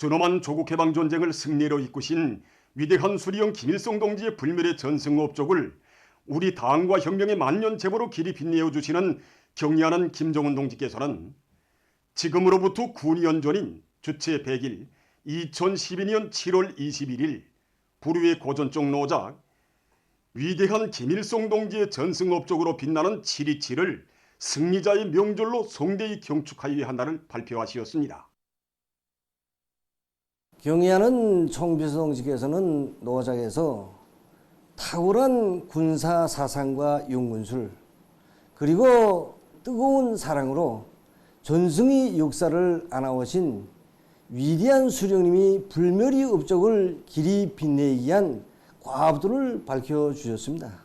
준엄한 조국해방 전쟁을 승리로 이끄신 위대한 수리형 김일성 동지의 불멸의 전승 업적을 우리 당과 혁명의 만년 제보로 길이 빛내어 주시는 경의하는 김정은 동지께서는 지금으로부터 9년 전인 주체 100일 2012년 7월 21일 불후의 고전적 노작 위대한 김일성 동지의 전승 업적으로 빛나는 7.27을 승리자의 명절로 성대히 경축하여야 한다를 발표하시었습니다. 경의하는 총비서동지께서는 노작에서 탁월한 군사 사상과 용문술 그리고 뜨거운 사랑으로 전승의 역사를 안아오신 위대한 수령님이 불멸의 업적을 길이 빛내기 위한 과업도를 밝혀주셨습니다.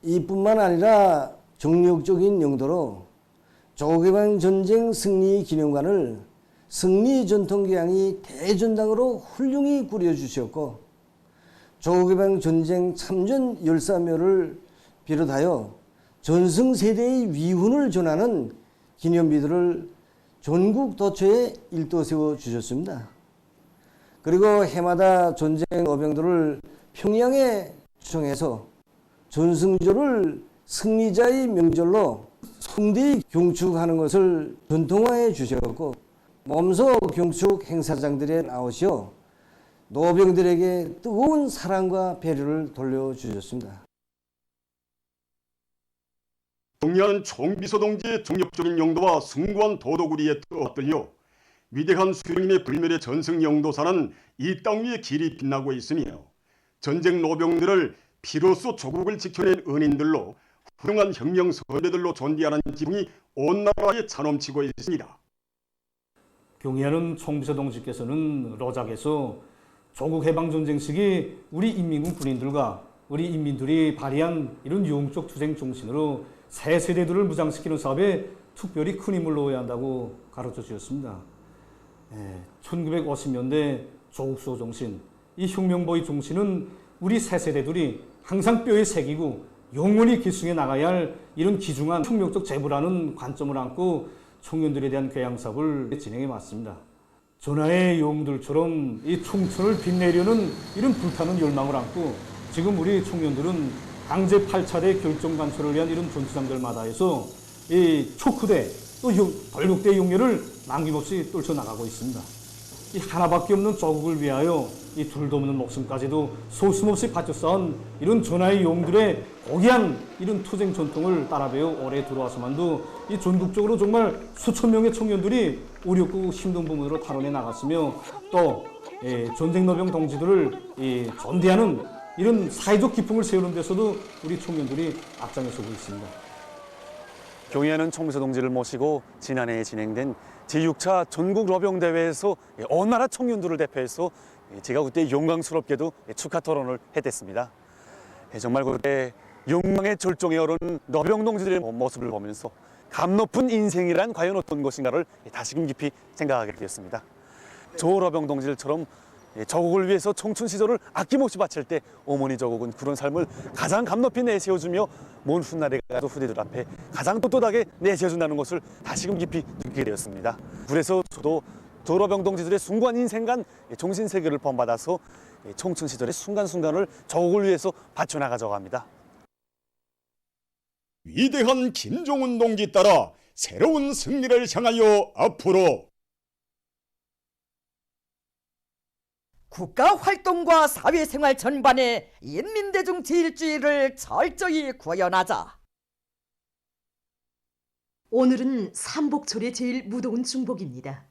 이뿐만 아니라 정력적인 용도로 조국해방 전쟁 승리 기념관을 승리 전통기양이 대전당으로 훌륭히 꾸려주셨고 조국해방 전쟁 참전 열사묘를 비롯하여 전승세대의 위훈을 전하는 기념비들을 전국 도처에 일도 세워주셨습니다. 그리고 해마다 전쟁 어병들을 평양에 추정해서 전승조를 승리자의 명절로 성대히 경축하는 것을 전통화해 주셨고 몸소 경축 행사장들에 나오시어 노병들에게 뜨거운 사랑과 배려를 돌려주셨습니다. 경의하는 총비서동지의 정력적인 용도와 숭고한 도덕우리에 떠들려 위대한 수령님의 불멸의 전승 영도사는 이 땅 위에 길이 빛나고 있으며 전쟁 노병들을 피로써 조국을 지켜낸 은인들로 훌륭한 혁명 선배들로 존귀하는 기분이 온 나라에 차넘치고 있습니다. 경의하는 총비서동지께서는 로작에서 조국해방전쟁 시기 우리 인민군 군인들과 우리 인민들이 발휘한 이런 용적 투쟁 정신으로 새 세대들을 무장시키는 사업에 특별히 큰 힘을 넣어야 한다고 가르쳐 주셨습니다. 1950년대 조국수호 정신, 이 혁명보의 정신은 우리 새 세대들이 항상 뼈에 새기고 영원히 계승해 나가야 할 이런 귀중한 혁명적 제보라는 관점을 안고 청년들에 대한 교양 사업을 진행해 왔습니다. 전하의 영웅들처럼 이 청춘을 빛내려는 이런 불타는 열망을 안고 지금 우리 청년들은 강제 8차대 결정 관철을 위한 이런 전투장들마다 해서 이 촉후대 또 벌국대 용례를 남김없이 떨쳐나가고 있습니다. 이 하나밖에 없는 조국을 위하여 이 둘도 없는 목숨까지도 소숨없이 바쳐 쌓은 이런 전하의 용들의 고귀한 이런 투쟁 전통을 따라배워 올해 들어와서만도 이 전국적으로 정말 수천 명의 청년들이 오렵고 힘든 부분으로 탈원해 나갔으며 또 전쟁 노병 동지들을 존대하는 이런 사회적 기풍을 세우는 데서도 우리 청년들이 앞장에 서고 있습니다. 경의하는 총비서동지를 모시고 지난해 진행된 제6차 전국 로병대회에서 온 나라 청년들을 대표해서 제가 그때 영광스럽게도 축하 토론을 했댔습니다. 정말 그때 욕망의 절정에 오른 로병동지들의 모습을 보면서 감 높은 인생이란 과연 어떤 것인가를 다시금 깊이 생각하게 되었습니다. 조 로병동지들처럼 조국을 위해서 청춘 시절을 아낌없이 바칠 때 어머니 조국은 그런 삶을 가장 감 높이 내세워주며 먼 훗날에 가도 후대들 앞에 가장 떳떳하게 내세워준다는 것을 다시금 깊이 느끼게 되었습니다. 그래서 저도 조로병동지들의 숭고한 인생관 정신세계를 본받아서 청춘 시절의 순간순간을 조국을 위해서 바쳐나가자고 합니다. 위대한 김정은 동지 따라 새로운 승리를 향하여 앞으로 국가활동과 사회생활 전반에 인민대중 제일주의를 철저히 구현하자. 오늘은 삼복철의 제일 무더운 중복입니다.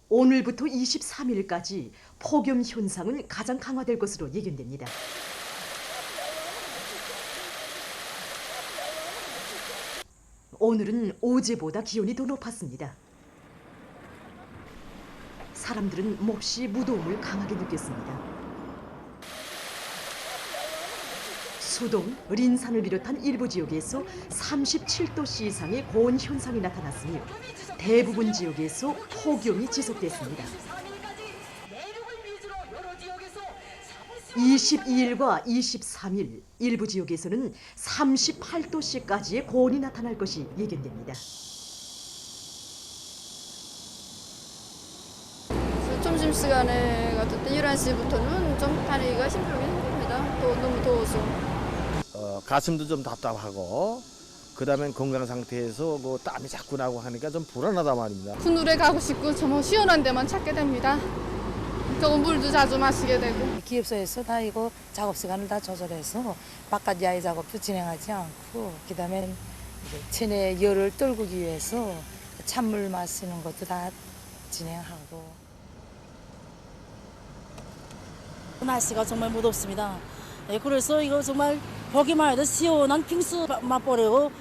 오늘부터 23일까지 폭염 현상은 가장 강화될 것으로 예견됩니다. 오늘은 어제보다 기온이 더 높았습니다. 사람들은 몹시 무더움을 강하게 느꼈습니다. 수동, 린산을 비롯한 일부 지역에서 37도씨 이상의 고온 현상이 나타났으며 대부분 지역에서 폭염이 지속됐습니다. 22일과 23일 일부 지역에서는 38도씨까지의 고온이 나타날 것이 예견됩니다. 시간에 같은 때 11시부터는 좀 다니기가 힘듭니다. 너무 더워서. 가슴도 좀 답답하고 그다음에 건강 상태에서 뭐 땀이 자꾸 나고 하니까 좀 불안하다 말입니다. 그늘에 가고 싶고 저 시원한 데만 찾게 됩니다. 조금 물도 자주 마시게 되고. 기업소에서 다 이거 작업 시간을 다 조절해서 바깥 야외 작업도 진행하지 않고 그다음에 체내 열을 떨구기 위해서 찬물 마시는 것도 다 진행하고. 날씨가 정말 무덥습니다. 그래서 이거 정말 보기만 해도 시원한 빙수 맛보려고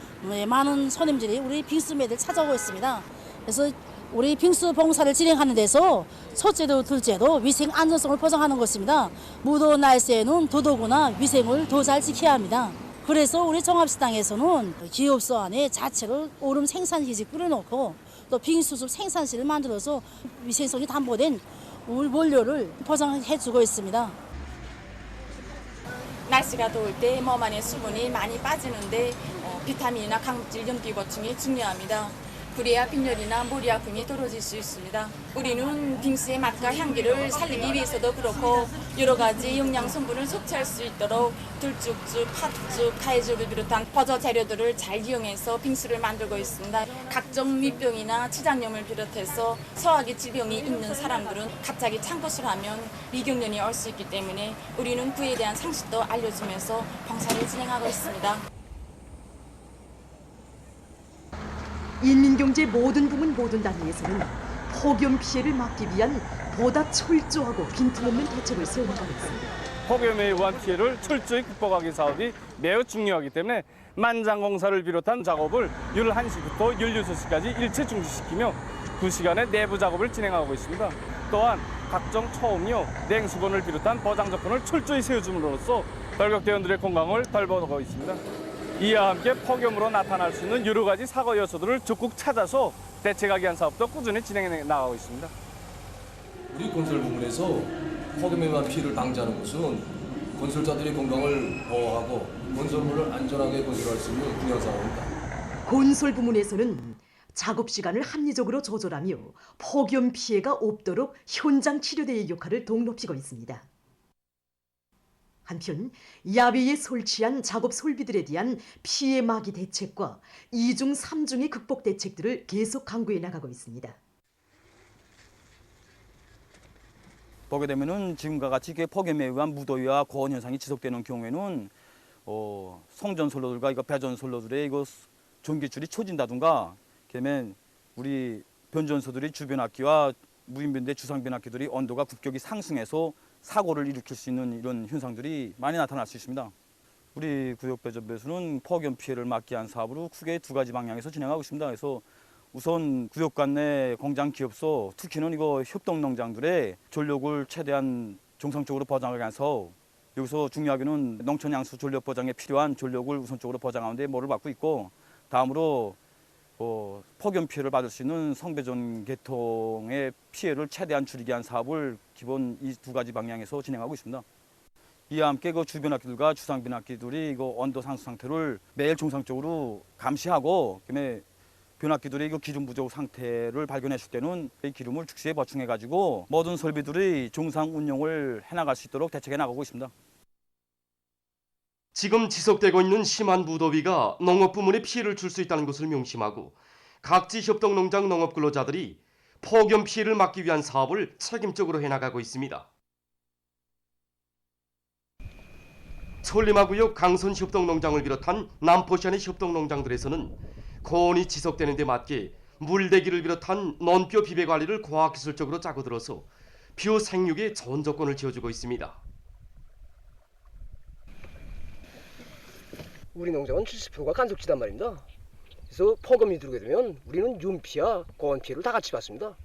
많은 손님들이 우리 빙수 매들 찾아오고 있습니다. 그래서 우리 빙수 봉사를 진행하는 데서 첫째도 둘째도 위생 안전성을 보장하는 것입니다. 무더운 날씨에는 더더구나 위생을 더 잘 지켜야 합니다. 그래서 우리 종합식당에서는 기업소 안에 자체로 얼음 생산기지 끓여놓고 또 빙수즙 생산실을 만들어서 위생성이 담보된 원료를 포장해주고 있습니다. 날씨가 더울 때 몸 안에 수분이 많이 빠지는데 비타민이나 강물질 염기 보충이 중요합니다. 그래야 빈혈이나 머리 아픔이 떨어질 수 있습니다. 우리는 빙수의 맛과 향기를 살리기 위해서도 그렇고 여러 가지 영양 성분을 섭취할 수 있도록 들쭉죽, 팥죽, 가해죽을 비롯한 버저 재료들을 잘 이용해서 빙수를 만들고 있습니다. 각종 위병이나 치장염을 비롯해서 소화기 질병이 있는 사람들은 갑자기 찬것을 하면 위경련이 올 수 있기 때문에 우리는 그에 대한 상식도 알려주면서 봉사를 진행하고 있습니다. 인민경제 모든 부문 모든 단위에서는 폭염 피해를 막기 위한 보다 철저하고 빈틈없는 대책을 세워나가고 있습니다. 폭염에 의한 피해를 철저히 극복하기 사업이 매우 중요하기 때문에 만장공사를 비롯한 작업을 11시부터 16시까지 일체 중지시키며 2시간의 내부 작업을 진행하고 있습니다. 또한 각종 초음료, 냉수건을 비롯한 보장 조건을 철저히 세워줌으로써 돌격대원들의 건강을 돌보고 있습니다. 이와 함께 폭염으로 나타날 수 있는 여러 가지 사고 요소들을 적극 찾아서 대책하기 위한 사업도 꾸준히 진행해 나가고 있습니다. 우리 건설 부문에서 폭염에 의한 피해를 방지하는 것은 건설자들의 건강을 보호하고 건설물을 안전하게 건설할 수 있는 중요한 사업입니다. 건설 부문에서는 작업 시간을 합리적으로 조절하며 폭염 피해가 없도록 현장 치료대의 역할을 동롭히고 있습니다. 한편 야외에 설치한 작업 설비들에 대한 피해 막이 대책과 2중, 3중의 극복 대책들을 계속 강구해 나가고 있습니다. 보게 되면은 지금과 같이 폭염에 의한 무더위와 고온 현상이 지속되는 경우에는 송전 선로들과 배전 선로들의 전기줄이 초진다든가, 그다음에 우리 변전소들이 주변 악기와 무인변대 주상변 악기들이 온도가 급격히 상승해서 사고를 일으킬 수 있는 이런 현상들이 많이 나타날 수 있습니다. 우리 구역배전부에서는 폭염 피해를 막기 위한 사업으로 크게 2가지 방향에서 진행하고 있습니다. 그래서 우선 구역간 내 공장 기업소, 특히는 협동농장들의 전력을 최대한 정상적으로 보장하기 위해서 여기서 중요하게는 농촌 양수 전력 보장에 필요한 전력을 우선적으로 보장하는 데 모를 받고 있고, 다음으로 폭염 피해를 받을 수 있는 성배전 계통의 피해를 최대한 줄이기 위한 사업을 기본 이 2가지 방향에서 진행하고 있습니다. 이와 함께 주변 악기들과 주상변 악기들이 온도 상승 상태를 매일 정상적으로 감시하고, 그다음에 변압기들이 기름 부족 상태를 발견했을 때는 이 기름을 즉시에 보충해가지고 모든 설비들이 정상 운용을 해나갈 수 있도록 대책해 나가고 있습니다. 지금 지속되고 있는 심한 무더위가 농업 부문에 피해를 줄 수 있다는 것을 명심하고 각지 협동농장 농업 근로자들이 폭염 피해를 막기 위한 사업을 책임적으로 해나가고 있습니다. 천리마구역 강선 협동농장을 비롯한 남포시안의 협동농장들에서는 고온이 지속되는 데 맞게 물대기를 비롯한 논뼈 비배 관리를 과학기술적으로 짜고 들어서 벼 생육에 좋은 조건을 지어주고 있습니다. 우리 농장은 70%가 간석지단 말입니다. 그래서 폭염이 들게 되면 우리는 윤피와 고온 피해를 다 같이 받습니다.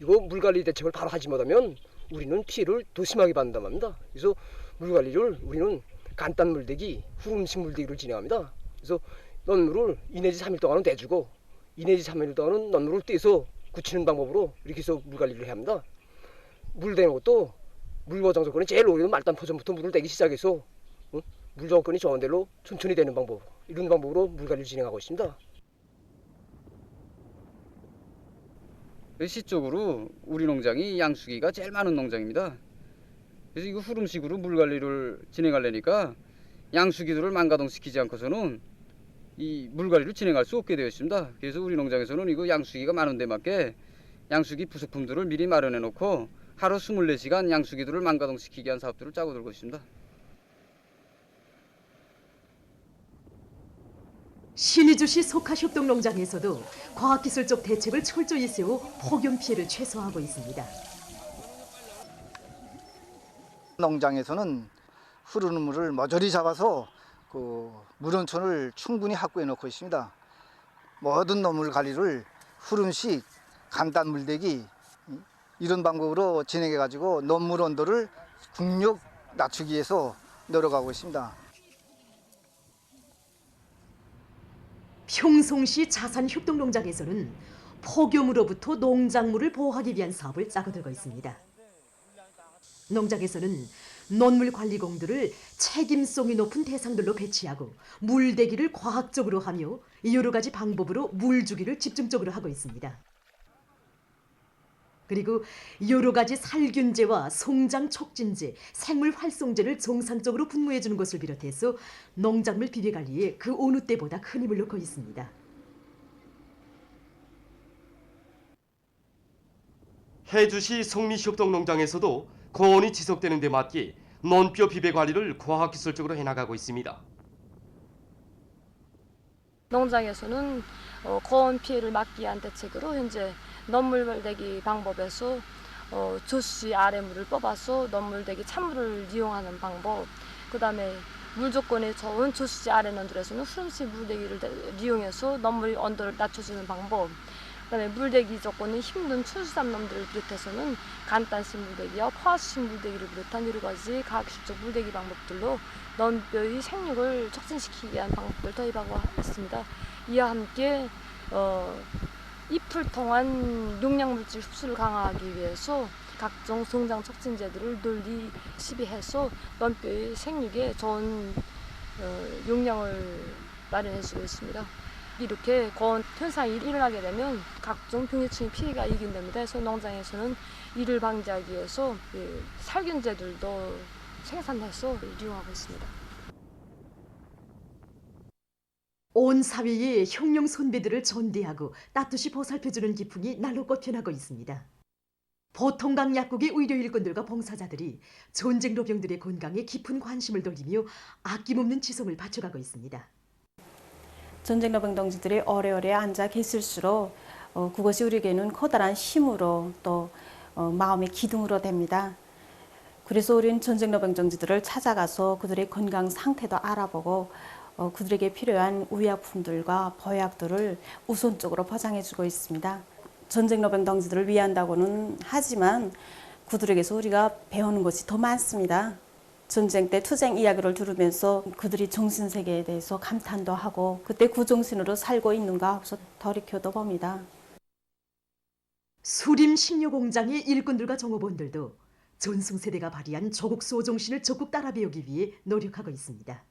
이거 물관리 대책을 바로 하지 못하면 우리는 피해를 더 심하게 받는단 말입니다. 그래서 물관리를 우리는 간단 물대기, 후름식 물대기를 진행합니다. 그래서 논물을 2 내지 3일 동안은 내주고 2 내지 3일 동안은 논물을 떼서 굳히는 방법으로 이렇게 해서 물관리를 해야 합니다. 물 대는 것도 물 보장 조건이 제일 오래는 말단 포전부터 물을 대기 시작해서 물 조건이 좋은 대로 천천히 되는 방법, 이런 방법으로 물관리를 진행하고 있습니다. 시적으로 우리 농장이 양수기가 제일 많은 농장입니다. 그래서 이거 후름식으로 물 관리를 진행하려니까 양수기들을 망가동시키지 않고서는 이 물 관리를 진행할 수 없게 되어 있습니다. 그래서 우리 농장에서는 이거 양수기가 많은 데 맞게 양수기 부속품들을 미리 마련해 놓고 하루 24시간 양수기들을 망가동시키게 한 사업들을 짜고 들고 있습니다. 신의주시 속하협동농장에서도 과학기술적 대책을 철저히 세워 폭염 피해를 최소화하고 있습니다. 농장에서는 흐르는 물을 머저리 잡아서 그 물원천을 충분히 확보해 놓고 있습니다. 모든 노물 관리를 흐름식, 간단 물대기 이런 방법으로 진행해 가지고 논물 온도를 국력 낮추기 위해서 노력하고 있습니다. 평송시 자산협동농장에서는 폭염으로부터 농작물을 보호하기 위한 사업을 짜고 들고 있습니다. 농장에서는 논물 관리공들을 책임성이 높은 대상들로 배치하고 물대기를 과학적으로 하며 여러 가지 방법으로 물 주기를 집중적으로 하고 있습니다. 그리고 여러 가지 살균제와 송장 촉진제, 생물 활성제를 정상적으로 분무해 주는 것을 비롯해서 농작물 비계 관리에 그 어느 때보다 큰 힘을 넣고 있습니다. 해주시 성미협동농장에서도 고온이 지속되는 데 맞게 논뼈 비배 관리를 과학기술적으로 해나가고 있습니다. 농장에서는 고온 피해를 막기 위한 대책으로 현재 논물대기 방법에서 조씨 아래물을 뽑아서 논물대기 찬물을 이용하는 방법, 그 다음에 물 조건이 좋은 조씨 아래 논들에서는 흐름식 물대기를 이용해서 논물 온도를 낮춰주는 방법, 그다음에 물대기 조건이 힘든 추수산 놈들을 비롯해서는 간단식 물대기와 포화식 물대기를 비롯한 여러 가지 과학기술적 물대기 방법들로 논뼈의 생육을 촉진시키기 위한 방법을 도입하고 있습니다. 이와 함께 잎을 통한 용량물질 흡수를 강화하기 위해서 각종 성장 촉진제들을 널리 시비해서 논뼈의 생육에 좋은 용량을 마련해주고 있습니다. 이렇게 고온 현상이 일어나게 되면 각종 병해충의 피해가 이긴답니다. 그래서 농장에서는 이를 방지하기 위해서 살균제들도 생산해서 이용하고 있습니다. 온 사회의 혁명 선배들을 전대하고 따뜻이 보살펴주는 기풍이 날로 꽃피어나고 있습니다. 보통강 약국의 의료 일꾼들과 봉사자들이 전쟁 로병들의 건강에 깊은 관심을 돌리며 아낌없는 지성을 바쳐가고 있습니다. 전쟁 로병동지들이 오래오래 앉아 계실수록 그것이 우리에게는 커다란 힘으로 또 마음의 기둥으로 됩니다. 그래서 우리는 전쟁 로병동지들을 찾아가서 그들의 건강 상태도 알아보고 그들에게 필요한 의약품들과 보약들을 우선적으로 보장해주고 있습니다. 전쟁 로병동지들을 위한다고는 하지만 그들에게서 우리가 배우는 것이 더 많습니다. 전쟁 때 투쟁 이야기를 들으면서 그들이 정신세계에 대해서 감탄도 하고 그때 그 정신으로 살고 있는가 하고서 돌이켜도 봅니다. 수림 식료공장의 일꾼들과 종업원들도 전승세대가 발휘한 조국 수호 정신을 적극 따라 배우기 위해 노력하고 있습니다.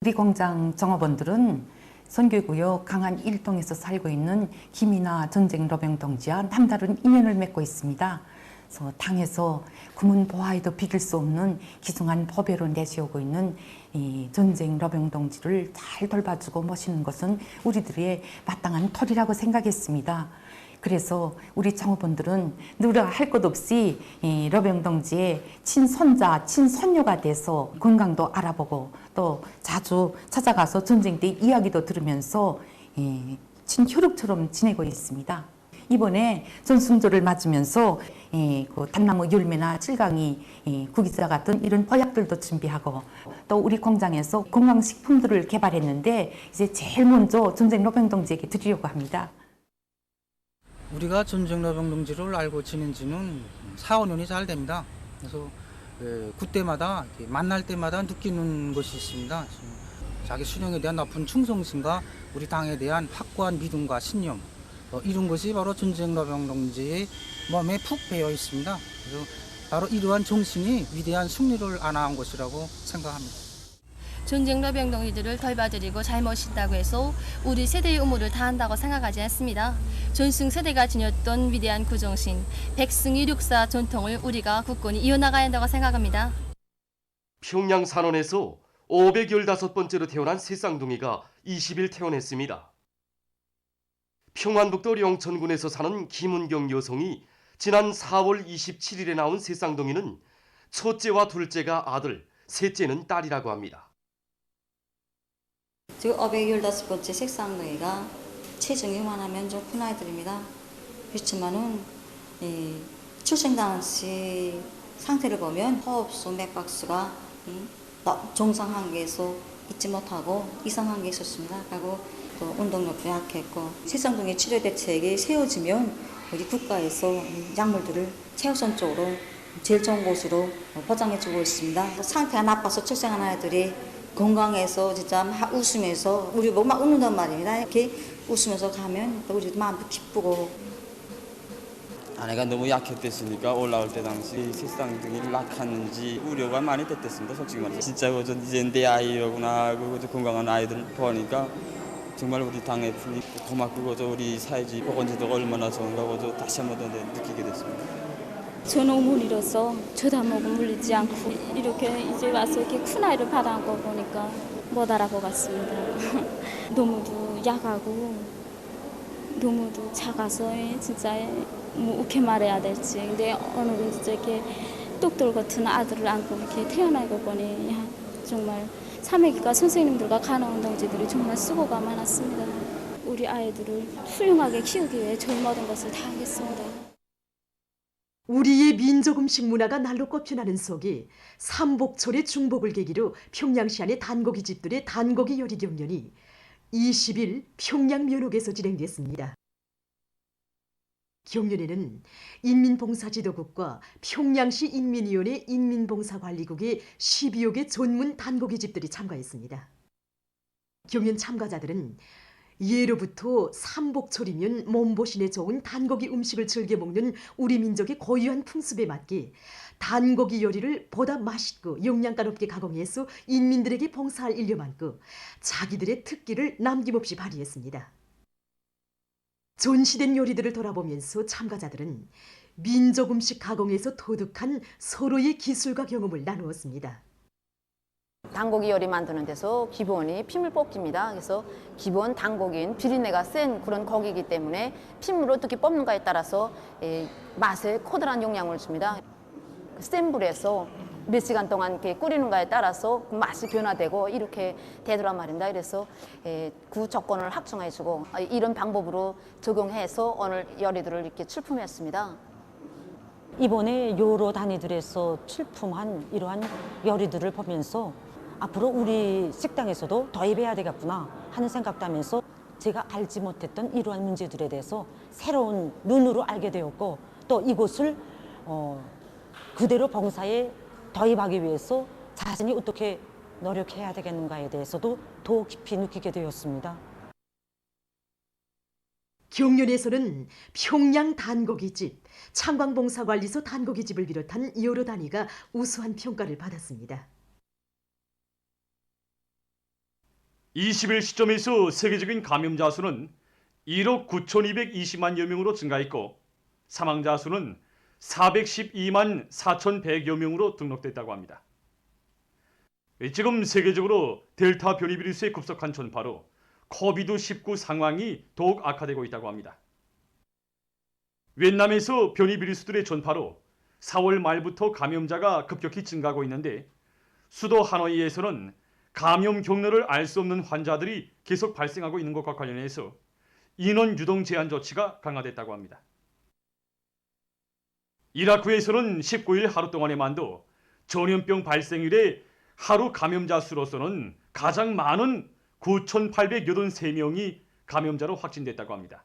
우리 공장 종업원들은 선교구역 강한 일동에서 살고 있는 김이나 전쟁 로병동지와 남다른 인연을 맺고 있습니다. 그래서 당에서 금은 보아에도 비길 수 없는 기승한 법외로 내세우고 있는 이 전쟁 로병동지를 잘 돌봐주고 모시는 것은 우리들의 마땅한 토리라고 생각했습니다. 그래서 우리 종업원들은 늘 할 것 없이 이 로병동지의 친손자, 친손녀가 돼서 건강도 알아보고 또 자주 찾아가서 전쟁 때 이야기도 들으면서 친혈육처럼 지내고 있습니다. 이번에 전승절을 맞으면서 그 단나무 열매나 칠강이 구기자 같은 이런 보약들도 준비하고 또 우리 공장에서 건강식품들을 개발했는데 이제 제일 먼저 전쟁 로병동지에게 드리려고 합니다. 우리가 전쟁 로병동지를 알고 지낸 지는 4, 5년이 잘 됩니다. 그래서 그때마다 만날 때마다 느끼는 것이 있습니다. 자기 수령에 대한 높은 충성심과 우리 당에 대한 확고한 믿음과 신념, 이런 것이 바로 전쟁 로병동지의 몸에 푹 배어 있습니다. 그래서 바로 이러한 정신이 위대한 승리를 안아온 것이라고 생각합니다. 전쟁 로병동지들을 돌봐드리고 잘 모신다고 해서 우리 세대의 의무를 다한다고 생각하지 않습니다. 존승 세대가 지녔던 위대한 구정신, 백승이륙사 전통을 우리가 굳건히 이어나가야 한다고 생각합니다. 평양 산원에서 515번째로 태어난 새쌍둥이가 20일 태어났습니다. 평안북도 영천군에서 사는 김은경 여성이 지난 4월 27일에 낳은 새쌍둥이는 첫째와 둘째가 아들, 셋째는 딸이라고 합니다. 지금 515번째 새쌍둥이가 체중이 요만하면 좀 큰 아이들입니다. 그렇지만은 출생 당시 상태를 보면 호흡수, 맥박수가 정상 한계에서 있지 못하고 이상 한계에 있었습니다. 그리고 또 운동력도 약했고 새쌍둥이 치료 대책이 세워지면 우리 국가에서 약물들을 최우선적으로 제일 좋은 곳으로 포장해주고 있습니다. 상태가 나빠서 출생한 아이들이 건강해서 진짜 막 웃으면서 우리 보고 막 웃는단 말입니다. 이렇게 웃으면서 가면 우리도 마음도 기쁘고. 아내가 너무 약했댔으니까 올라올 때 당시 새쌍둥이를 낳았는지 우려가 많이 됐댔습니다. 솔직히 말해서 진짜 이제 내 아이로구나 하고 건강한 아이들 보니까 정말 우리 당회장이 고맙고 우리 사회주의 보건제도가 얼마나 좋은가 다시 한 번 더 느끼게 됐습니다. 전 어머니로서 쳐다보고 물리지 않고 이렇게 이제 와서 이렇게 큰 아이를 받아안고 보니까 못 알아보겠습니다. 너무도 약하고 너무도 작아서 진짜 뭐 어떻게 말해야 될지. 근데 오늘은 진짜 이렇게 똑돌 같은 아들을 안고 이렇게 태어나고 보니 정말 삼회기과 선생님들과 간호운동지들이 정말 수고가 많았습니다. 우리 아이들을 훌륭하게 키우기 위해 저희 모든 것을 다 하겠습니다. 우리의 민족 음식 문화가 날로 꼽혀나는 속에 삼복철의 중복을 계기로 평양시 안의 단고기 집들의 단고기 요리 경연이 20일 평양 면옥에서 진행됐습니다. 경연에는 인민봉사지도국과 평양시 인민위원회 인민봉사관리국의 12여 개 전문 단고기 집들이 참가했습니다. 경연 참가자들은 예로부터 삼복철이면 몸보신에 좋은 단고기 음식을 즐겨 먹는 우리 민족의 고유한 풍습에 맞게 단고기 요리를 보다 맛있고 영양가 높게 가공해서 인민들에게 봉사할 일념안고 자기들의 특기를 남김없이 발휘했습니다. 전시된 요리들을 돌아보면서 참가자들은 민족 음식 가공에서 터득한 서로의 기술과 경험을 나누었습니다. 단고기 요리 만드는 데서 기본이 핏물 뽑기입니다. 그래서 기본 단고기는 비린내가 센 그런 고기이기 때문에 핏물을 어떻게 뽑는가에 따라서 맛에 커다란 영향을 줍니다. 센 불에서 몇 시간 동안 이렇게 끓이는가에 따라서 맛이 변화되고 이렇게 되더란 말입니다. 그래서 그 조건을 확정해주고 이런 방법으로 적용해서 오늘 요리들을 이렇게 출품했습니다. 이번에 여러 단위들에서 출품한 이러한 요리들을 보면서 앞으로 우리 식당에서도 도입해야 되겠구나 하는 생각도 하면서 제가 알지 못했던 이러한 문제들에 대해서 새로운 눈으로 알게 되었고 또 이곳을 그대로 봉사에 도입하기 위해서 자신이 어떻게 노력해야 되겠는가에 대해서도 더 깊이 느끼게 되었습니다. 경연에서는 평양 단고기집, 창광봉사관리소 단고기집을 비롯한 여러 단위가 우수한 평가를 받았습니다. 20일 시점에서 세계적인 감염자 수는 1억 9,220만여 명으로 증가했고 사망자 수는 412만 4,100여 명으로 등록됐다고 합니다. 지금 세계적으로 델타 변이 비루스의 급속한 전파로 코비드-19 상황이 더욱 악화되고 있다고 합니다. 윈남에서 변이 비루스들의 전파로 4월 말부터 감염자가 급격히 증가하고 있는데 수도 하노이에서는 감염 경로를 알 수 없는 환자들이 계속 발생하고 있는 것과 관련해서 인원 유동 제한 조치가 강화됐다고 합니다. 이라크에서는 19일 하루 동안에만도 전염병 발생 이래 하루 감염자 수로서는 가장 많은 9,883명이 감염자로 확진됐다고 합니다.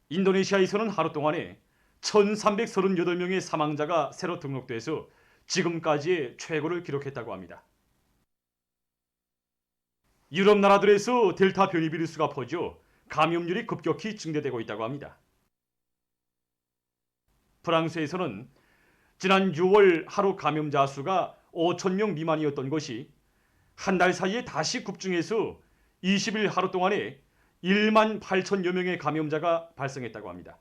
인도네시아에서는 하루 동안에 1,338명의 사망자가 새로 등록돼서 지금까지의 최고를 기록했다고 합니다. 유럽 나라들에서 델타 변이 비루스가 퍼져 감염률이 급격히 증대되고 있다고 합니다. 프랑스에서는 지난 6월 하루 감염자 수가 5,000명 미만이었던 것이 한 달 사이에 다시 급증해서 20일 하루 동안에 1만 8천여 명의 감염자가 발생했다고 합니다.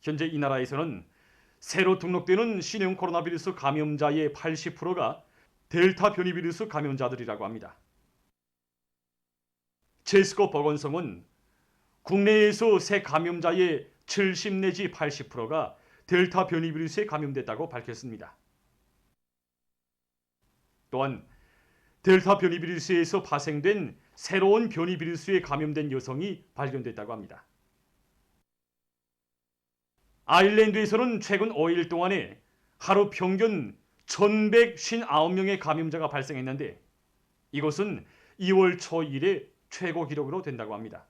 현재 이 나라에서는 새로 등록되는 신형 코로나 바이러스 감염자의 80%가 델타 변이 바이러스 감염자들이라고 합니다. 제스코 버건성은 국내에서 새 감염자의 70 내지 80%가 델타 변이 바이러스에 감염됐다고 밝혔습니다. 또한 델타 변이 바이러스에서 파생된 새로운 변이 바이러스에 감염된 여성이 발견됐다고 합니다. 아일랜드에서는 최근 5일 동안에 하루 평균 1159명의 감염자가 발생했는데 이것은 2월 초 이래 최고 기록으로 된다고 합니다.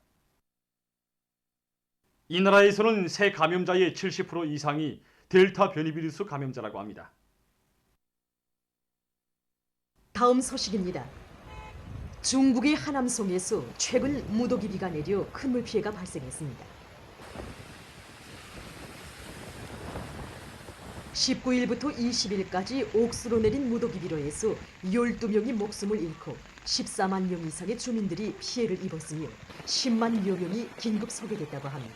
이 나라에서는 새 감염자의 70% 이상이 델타 변이 바이러스 감염자라고 합니다. 다음 소식입니다. 중국의 하남성에서 최근 무더기비가 내려 큰 물피해가 발생했습니다. 19일부터 20일까지 옥수로 내린 무더기비로 해서 12명이 목숨을 잃고 14만 명 이상의 주민들이 피해를 입었으며 10만여 명이 긴급 소개됐다고 합니다.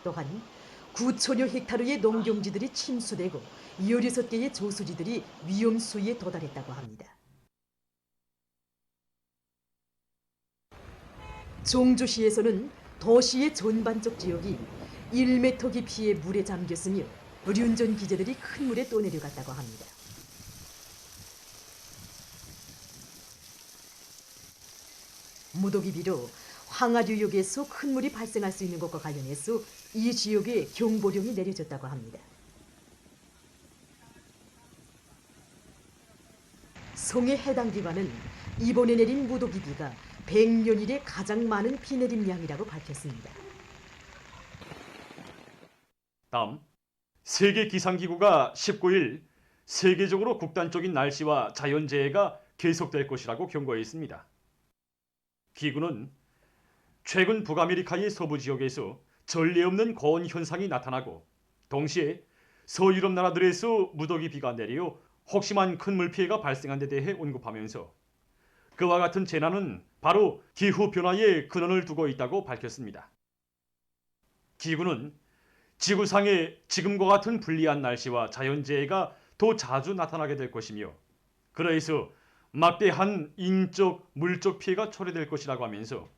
또한 9천여 헥타르의 농경지들이 침수되고 16개의 저수지들이 위험 수위에 도달했다고 합니다. 종주시에서는 도시의 전반적 지역이 1m 깊이의 물에 잠겼으며 륜전 기재들이 큰 물에 떠내려갔다고 합니다. 무더기비로 황하류역에서 큰 물이 발생할 수 있는 것과 관련해서 이 지역에 경보령이 내려졌다고 합니다. 성의 해당 기관은 이번에 내린 무더기비가 100년 이래 가장 많은 비 내림량이라고 밝혔습니다. 다음, 세계기상기구가 19일 세계적으로 극단적인 날씨와 자연재해가 계속될 것이라고 경고했습니다. 기구는 최근 북아메리카의 서부 지역에서 전례 없는 고온 현상이 나타나고 동시에 서유럽 나라들에서 무더기 비가 내려 혹심한 큰 물피해가 발생한 데 대해 언급하면서 그와 같은 재난은 바로 기후변화에 근원을 두고 있다고 밝혔습니다. 기구는 지구상에 지금과 같은 불리한 날씨와 자연재해가 더 자주 나타나게 될 것이며 그래서 막대한 인적, 물적 피해가 초래될 것이라고 하면서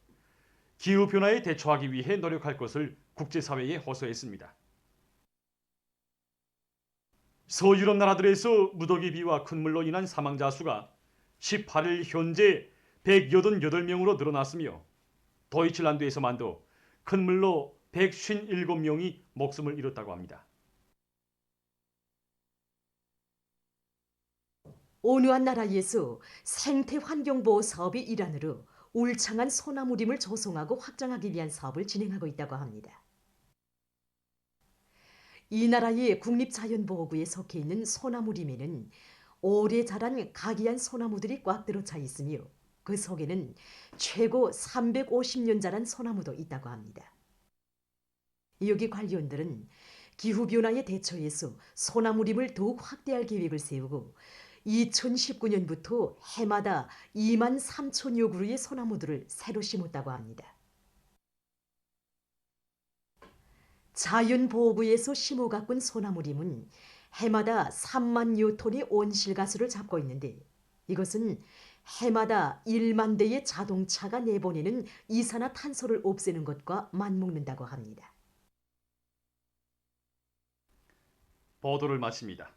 기후변화에 대처하기 위해 노력할 것을 국제사회에 호소했습니다. 서유럽 나라들에서 무더기 비와 큰 물로 인한 사망자 수가 18일 현재 188명으로 늘어났으며 도이칠란드에서만도 큰 물로 157명이 목숨을 잃었다고 합니다. 어느 한 나라에서 생태환경보호 사업의 일환으로 울창한 소나무림을 조성하고 확장하기 위한 사업을 진행하고 있다고 합니다. 이 나라의 국립자연보호구에 속해 있는 소나무림에는 오래 자란 각이한 소나무들이 꽉 들어차 있으며 그 속에는 최고 350년 자란 소나무도 있다고 합니다. 여기 관리원들은 기후변화에 대처해서 소나무림을 더욱 확대할 계획을 세우고 2019년부터 해마다 2만 3천여 그루의 소나무들을 새로 심었다고 합니다. 자연보호구에서 심어 가꾼 소나무림은 해마다 3만여 톤의 온실가스를 잡고 있는데 이것은 해마다 1만 대의 자동차가 내보내는 이산화탄소를 없애는 것과 맞먹는다고 합니다. 보도를 마칩니다.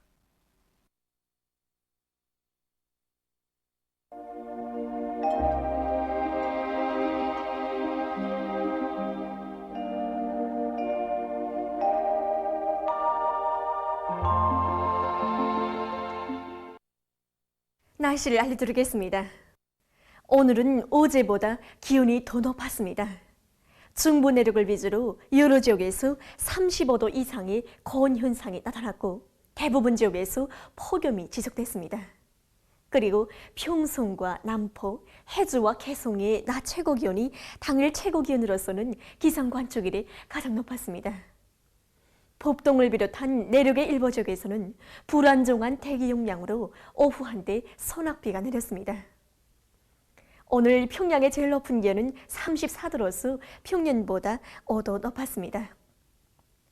날씨를 알려드리겠습니다. 오늘은 어제보다 기온이 더 높았습니다. 중부 내륙을 위주로 여러 지역에서 35도 이상의 고온 현상이 나타났고 대부분 지역에서 폭염이 지속됐습니다. 그리고 평성과 남포, 해주와 개성의 낮 최고 기온이 당일 최고 기온으로서는 기상 관측 이래 가장 높았습니다. 법동을 비롯한 내륙의 일부 지역에서는 불안정한 대기 영향으로 오후 한때 소낙비가 내렸습니다. 오늘 평양의 제일 높은 기온은 34도로서 평년보다 5도 높았습니다.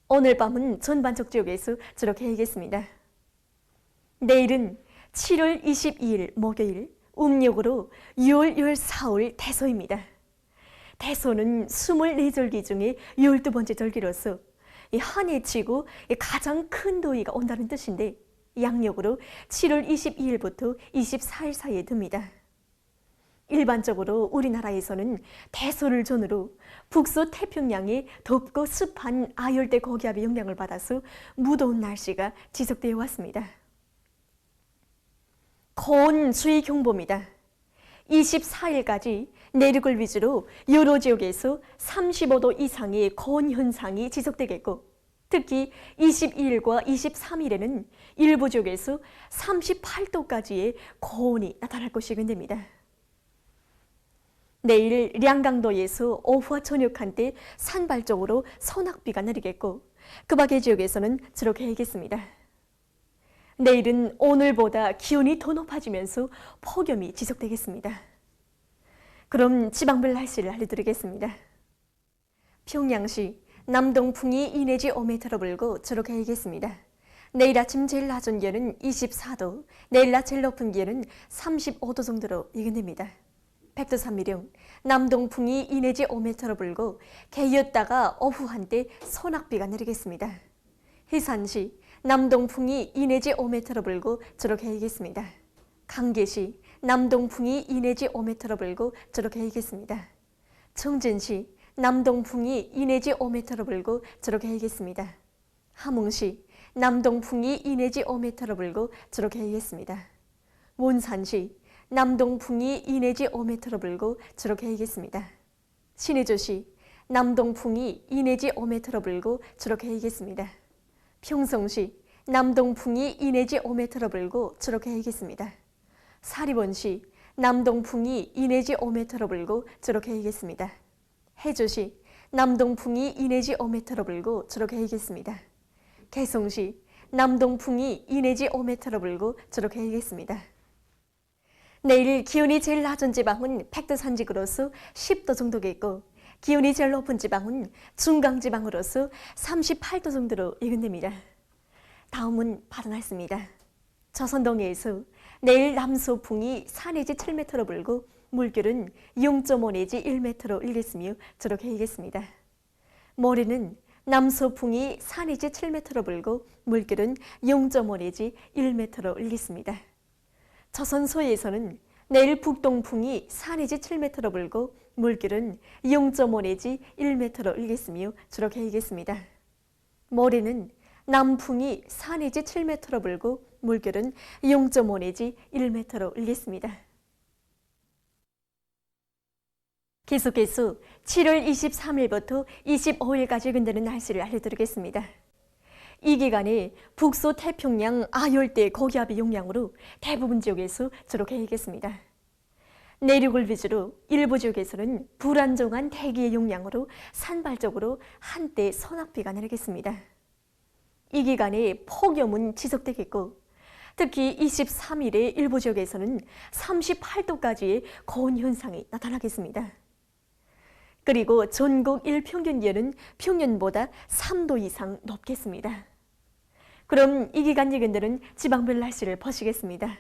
오늘 밤은 전반적 지역에서 저렇게 해야겠습니다. 내일은 7월 22일 목요일 음력으로 6월 14일 대소입니다. 대소는 24절기 중에 12번째 절기로서 한 해 치고 가장 큰 더위가 온다는 뜻인데 양력으로 7월 22일부터 24일 사이에 듭니다. 일반적으로 우리나라에서는 대소를 전후로 북서 태평양의 덥고 습한 아열대 고기압의 영향을 받아서 무더운 날씨가 지속되어 왔습니다. 고온 수위 경보입니다. 24일까지 내륙을 위주로 여러 지역에서 35도 이상의 고온 현상이 지속되겠고 특히 22일과 23일에는 일부 지역에서 38도까지의 고온이 나타날 것이 예견됩니다. 내일 량강도에서 오후와 저녁 한때 산발적으로 소낙비가 내리겠고 그 밖의 지역에서는 저렇게 해야겠습니다. 내일은 오늘보다 기온이 더 높아지면서 폭염이 지속되겠습니다. 그럼 지방별 날씨를 알려드리겠습니다. 평양시 남동풍이 2 내지 5m로 불고 저렇게 해야겠습니다. 내일 아침 제일 낮은 기온은 24도, 내일 낮 제일 높은 기온은 35도 정도로 예견됩니다. 백두산미령 남동풍이 2 내지 5m로 불고 개였다가 오후 한때 소낙비가 내리겠습니다. 해산시 남동풍이 2 내지 5m로 불고 저렇게 해야겠습니다. 강계시 남동풍이 2 내지 5m로 불고 저렇게 해야겠습니다. 청진시 남동풍이 2 내지 5m로 불고 저렇게 해야겠습니다. 함흥시 남동풍이 2 내지 5m로 불고 저렇게 해야겠습니다. 몬산시 남동풍이 2 내지 5m로 불고 저렇게 해야겠습니다. 신의주시 남동풍이 2 내지 5m로 불고 저렇게 해야겠습니다. 평성시 남동풍이 2 내지 5m로 불고 저렇게 해야겠습니다. 사리본시 남동풍이 2 내지 5m로 불고 저렇게 해야겠습니다. 해주시 남동풍이 2 내지 5m로 불고 저렇게 해야겠습니다. 개성시 남동풍이 2 내지 5m로 불고 저렇게 해야겠습니다. 내일 기온이 제일 낮은 지방은 백두산지구로서 10도 정도겠고 기온이 제일 높은 지방은 중강지방으로서 38도 정도로 예견됩니다. 다음은 바다 날씨입니다. 조선동해에서 내일 남서풍이 4 내지 7m로 불고 물결은 0.5 내지 1m로 일겠으며 저렇게 일겠습니다. 모레는 남서풍이 4 내지 7m로 불고 물결은 0.5 내지 1m로 일겠습니다. 조선서해에서는 내일 북동풍이 4 내지 7m로 불고 물결은 0.5 내지 1m로 일겠으며 저렇게 일겠습니다. 모레는 남풍이 4 내지 7m로 불고 물결은 0.5 내지 1m로 일겠습니다. 계속해서 7월 23일부터 25일까지 예견되는 날씨를 알려드리겠습니다. 이 기간에 북서 태평양 아열대 고기압의 영향으로 대부분 지역에서 저렇게 일겠습니다. 내륙을 위주로 일부 지역에서는 불안정한 대기의 영향으로 산발적으로 한때 소낙비가 내리겠습니다. 이 기간에 폭염은 지속되겠고 특히 23일에 일부 지역에서는 38도까지의 고온 현상이 나타나겠습니다. 그리고 전국 일평균 기온은 평년보다 3도 이상 높겠습니다. 그럼 이 기간 예견되는 지방별 날씨를 보시겠습니다.